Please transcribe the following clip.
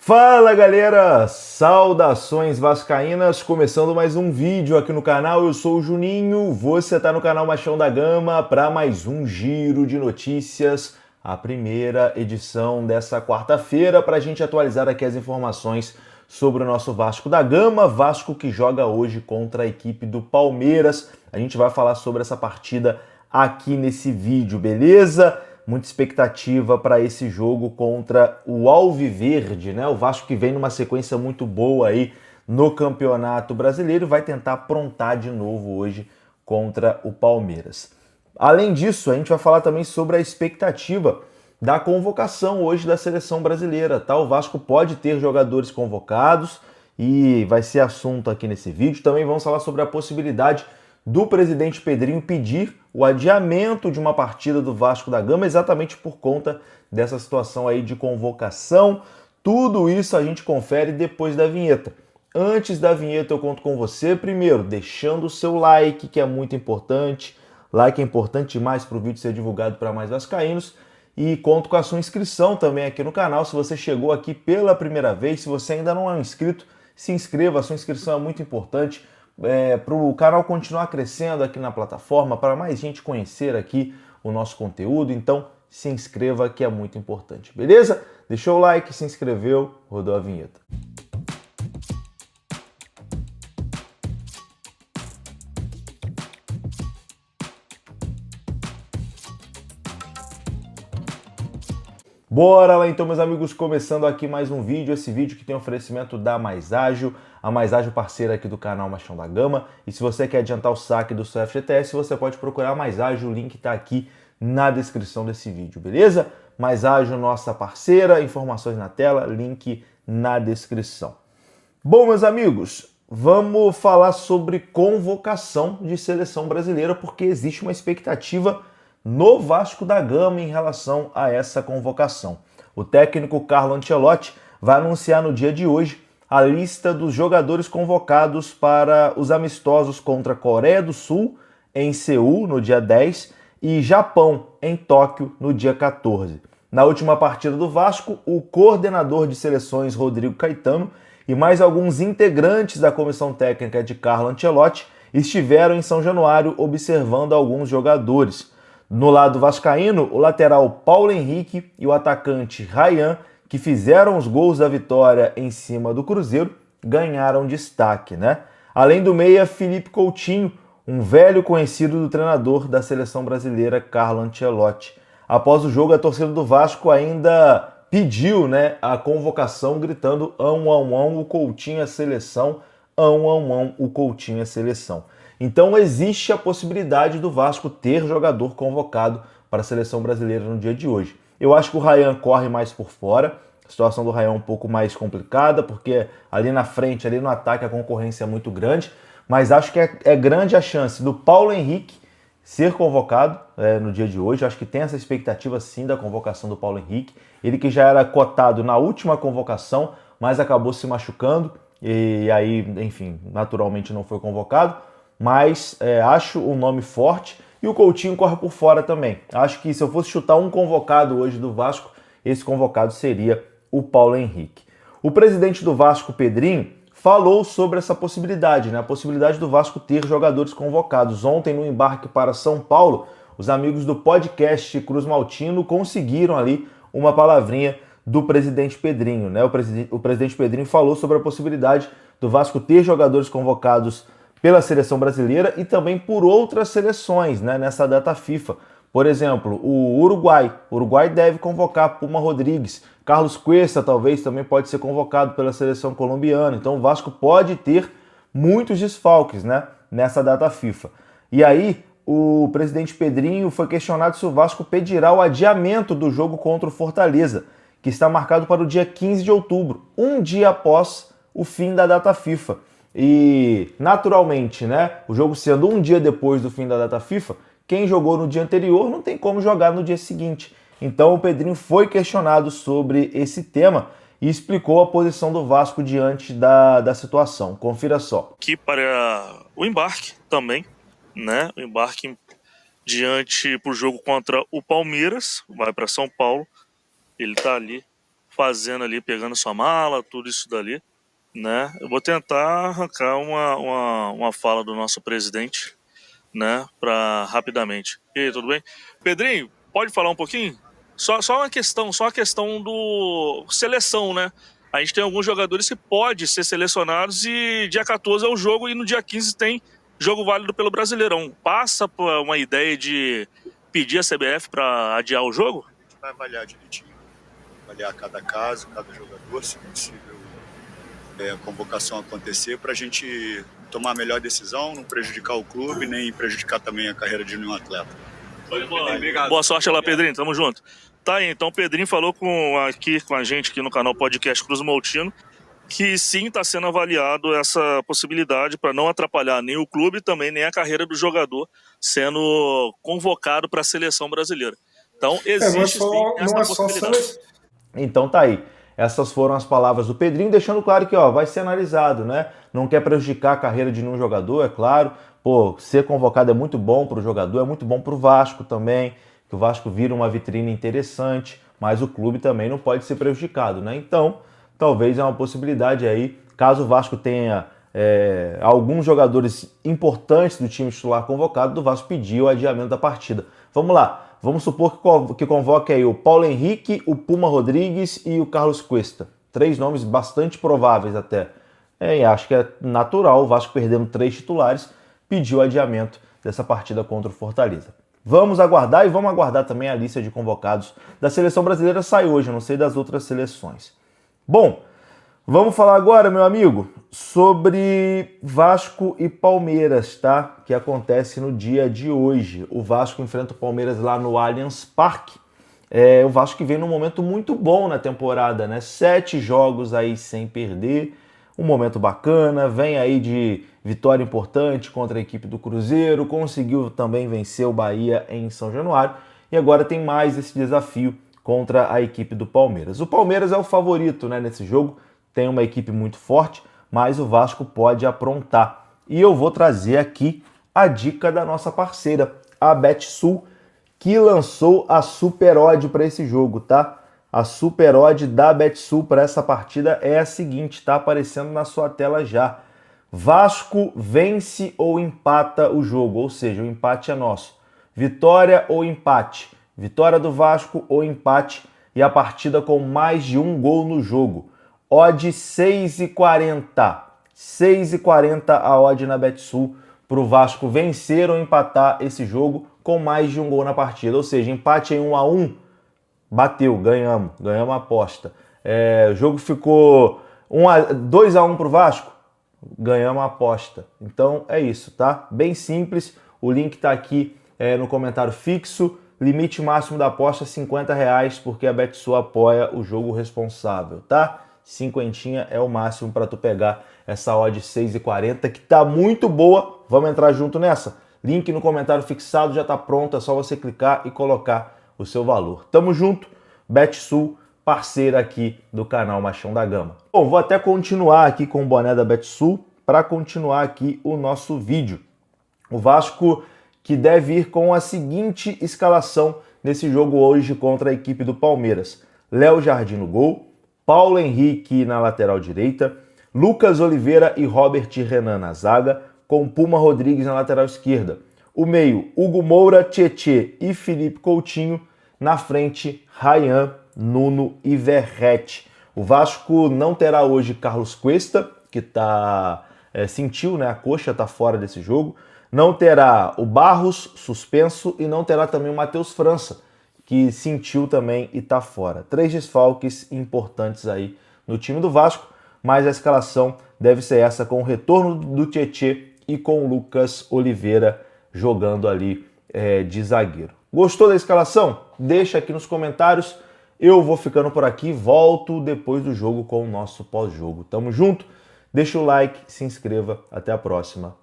Fala galera, saudações vascaínas, começando mais um vídeo aqui no canal. Eu sou o Juninho, você está no canal Machão da Gama para mais um giro de notícias, a primeira edição dessa quarta-feira, para a gente atualizar aqui as informações sobre o nosso Vasco da Gama, Vasco que joga hoje contra a equipe do Palmeiras. A gente vai falar sobre essa partida aqui nesse vídeo, beleza? Muita expectativa para esse jogo contra o Alviverde, né? O Vasco que vem numa sequência muito boa aí no Campeonato Brasileiro vai tentar aprontar de novo hoje contra o Palmeiras. Além disso, a gente vai falar também sobre a expectativa da convocação hoje da seleção brasileira, tá? O Vasco pode ter jogadores convocados e vai ser assunto aqui nesse vídeo. Também vamos falar sobre a possibilidade do presidente Pedrinho pedir o adiamento de uma partida do Vasco da Gama exatamente por conta dessa situação aí de convocação. Tudo isso a gente confere depois da vinheta. Antes da vinheta eu conto com você, primeiro, deixando o seu like, que é muito importante. Like é importante demais para o vídeo ser divulgado para mais vascaínos. E conto com a sua inscrição também aqui no canal. Se você chegou aqui pela primeira vez, se você ainda não é um inscrito, se inscreva, a sua inscrição é muito importante. Para o canal continuar crescendo aqui na plataforma, para mais gente conhecer aqui o nosso conteúdo, então se inscreva que é muito importante, beleza? Deixou o like, se inscreveu, rodou a vinheta. Bora lá então, meus amigos, começando aqui mais um vídeo, esse vídeo que tem oferecimento da Mais Ágil, a Mais Ágil parceira aqui do canal Machão da Gama, e se você quer adiantar o saque do seu FGTS, você pode procurar a Mais Ágil, o link está aqui na descrição desse vídeo, beleza? Mais Ágil, nossa parceira, informações na tela, link na descrição. Bom, meus amigos, vamos falar sobre convocação de seleção brasileira, porque existe uma expectativa no Vasco da Gama em relação a essa convocação. O técnico Carlo Ancelotti vai anunciar no dia de hoje a lista dos jogadores convocados para os amistosos contra a Coreia do Sul, em Seul, no dia 10, e Japão, em Tóquio, no dia 14. Na última partida do Vasco, o coordenador de seleções Rodrigo Caetano e mais alguns integrantes da comissão técnica de Carlo Ancelotti estiveram em São Januário observando alguns jogadores. No lado vascaíno, o lateral Paulo Henrique e o atacante Ryan, que fizeram os gols da vitória em cima do Cruzeiro, ganharam destaque, né? Além do meia, Felipe Coutinho, um velho conhecido do treinador da seleção brasileira, Carlo Ancelotti. Após o jogo, a torcida do Vasco ainda pediu, né, a convocação, gritando o Coutinho é seleção, o Coutinho é seleção. Então existe a possibilidade do Vasco ter jogador convocado para a seleção brasileira no dia de hoje. Eu acho que o Ryan corre mais por fora, a situação do Ryan é um pouco mais complicada, porque ali na frente, ali no ataque, a concorrência é muito grande, mas acho que é grande a chance do Paulo Henrique ser convocado no dia de hoje. Eu acho que tem essa expectativa sim da convocação do Paulo Henrique, ele que já era cotado na última convocação, mas acabou se machucando e aí, enfim, naturalmente não foi convocado. Mas acho um nome forte e o Coutinho corre por fora também. Acho que se eu fosse chutar um convocado hoje do Vasco, esse convocado seria o Paulo Henrique. O presidente do Vasco, Pedrinho, falou sobre essa possibilidade, né? A possibilidade do Vasco ter jogadores convocados. Ontem, no embarque para São Paulo, os amigos do podcast Cruz Maltino conseguiram ali uma palavrinha do presidente Pedrinho, né? O presidente Pedrinho falou sobre a possibilidade do Vasco ter jogadores convocados pela seleção brasileira e também por outras seleções, né, nessa data FIFA. Por exemplo, o Uruguai. O Uruguai deve convocar Puma Rodrigues. Carlos Cuesta talvez também pode ser convocado pela seleção colombiana. Então o Vasco pode ter muitos desfalques, né, nessa data FIFA. E aí o presidente Pedrinho foi questionado se o Vasco pedirá o adiamento do jogo contra o Fortaleza, que está marcado para o dia 15 de outubro, um dia após o fim da data FIFA. E, naturalmente, né, o jogo sendo um dia depois do fim da data FIFA, quem jogou no dia anterior não tem como jogar no dia seguinte. Então o Pedrinho foi questionado sobre esse tema e explicou a posição do Vasco diante da situação. Confira só. Aqui para o embarque também, né? O embarque diante para o jogo contra o Palmeiras, vai para São Paulo. Ele está ali fazendo ali, pegando sua mala, tudo isso dali, né? Eu vou tentar arrancar uma fala do nosso presidente, né? Rapidamente. E aí, tudo bem? Pedrinho, pode falar um pouquinho? Só uma questão do seleção, né? A gente tem alguns jogadores que podem ser selecionados e dia 14 é o jogo e no dia 15 tem jogo válido pelo Brasileirão. Passa por uma ideia de pedir a CBF para adiar o jogo? A gente vai avaliar direitinho, avaliar cada caso, cada jogador, se possível a convocação acontecer, para a gente tomar a melhor decisão, não prejudicar o clube, nem prejudicar também a carreira de nenhum atleta. Boa sorte lá, Pedrinho. Tamo junto. Tá aí, então o Pedrinho falou aqui com a gente aqui no canal Podcast Cruz Maltino que sim está sendo avaliado essa possibilidade para não atrapalhar nem o clube também nem a carreira do jogador sendo convocado para a seleção brasileira. Então existe sim essa possibilidade. Então tá aí. Essas foram as palavras do Pedrinho, deixando claro que vai ser analisado, né? Não quer prejudicar a carreira de nenhum jogador, é claro. Pô, ser convocado é muito bom para o jogador, é muito bom para o Vasco também, que o Vasco vira uma vitrine interessante, mas o clube também não pode ser prejudicado, né? Então, talvez é uma possibilidade aí, caso o Vasco tenha alguns jogadores importantes do time titular convocado, do Vasco pedir o adiamento da partida. Vamos lá. Vamos supor que convoque aí o Paulo Henrique, o Puma Rodrigues e o Carlos Cuesta. 3 nomes bastante prováveis até. Acho que é natural, o Vasco perdendo 3 titulares, pediu o adiamento dessa partida contra o Fortaleza. Vamos aguardar e vamos aguardar também a lista de convocados da seleção brasileira sai hoje, eu não sei das outras seleções. Bom, vamos falar agora, meu amigo, sobre Vasco e Palmeiras, tá? Que acontece no dia de hoje. O Vasco enfrenta o Palmeiras lá no Allianz Parque. O Vasco que vem num momento muito bom na temporada, né? 7 jogos aí sem perder, um momento bacana, vem aí de vitória importante contra a equipe do Cruzeiro, conseguiu também vencer o Bahia em São Januário e agora tem mais esse desafio contra a equipe do Palmeiras. O Palmeiras é o favorito, né, nesse jogo, tem uma equipe muito forte, mas o Vasco pode aprontar. E eu vou trazer aqui a dica da nossa parceira, a BetSul, que lançou a Super Odd para esse jogo, tá? A Super Odd da BetSul para essa partida é a seguinte, tá aparecendo na sua tela já. Vasco vence ou empata o jogo, ou seja, o empate é nosso. Vitória ou empate? Vitória do Vasco ou empate e a partida com mais de um gol no jogo. Odd 6,40. 6,40 a odd na BetSul para o Vasco vencer ou empatar esse jogo com mais de um gol na partida. Ou seja, empate em 1-1, bateu, ganhamos a aposta. O jogo ficou 2-1 para o Vasco, ganhamos a aposta. Então é isso, tá? Bem simples, o link está aqui no comentário fixo. Limite máximo da aposta R$50, porque a BetSul apoia o jogo responsável, tá? 50 é o máximo para tu pegar essa odd 6,40, que tá muito boa. Vamos entrar junto nessa? Link no comentário fixado, já tá pronto, é só você clicar e colocar o seu valor. Tamo junto, BetSul, parceira aqui do canal Machão da Gama. Bom, vou até continuar aqui com o boné da BetSul para continuar aqui o nosso vídeo. O Vasco que deve ir com a seguinte escalação nesse jogo hoje contra a equipe do Palmeiras. Léo Jardim no gol, Paulo Henrique na lateral direita, Lucas Oliveira e Robert Renan na zaga, com Puma Rodrigues na lateral esquerda. O meio, Hugo Moura, Tietê e Felipe Coutinho. Na frente, Ryan, Nuno e Verratti. O Vasco não terá hoje Carlos Cuesta, que sentiu, né, a coxa, está fora desse jogo. Não terá o Barros, suspenso, e não terá também o Matheus França, que sentiu também e está fora. 3 desfalques importantes aí no time do Vasco, mas a escalação deve ser essa, com o retorno do Tietê e com o Lucas Oliveira jogando ali de zagueiro. Gostou da escalação? Deixa aqui nos comentários. Eu vou ficando por aqui, volto depois do jogo com o nosso pós-jogo. Tamo junto, deixa o like, se inscreva, até a próxima.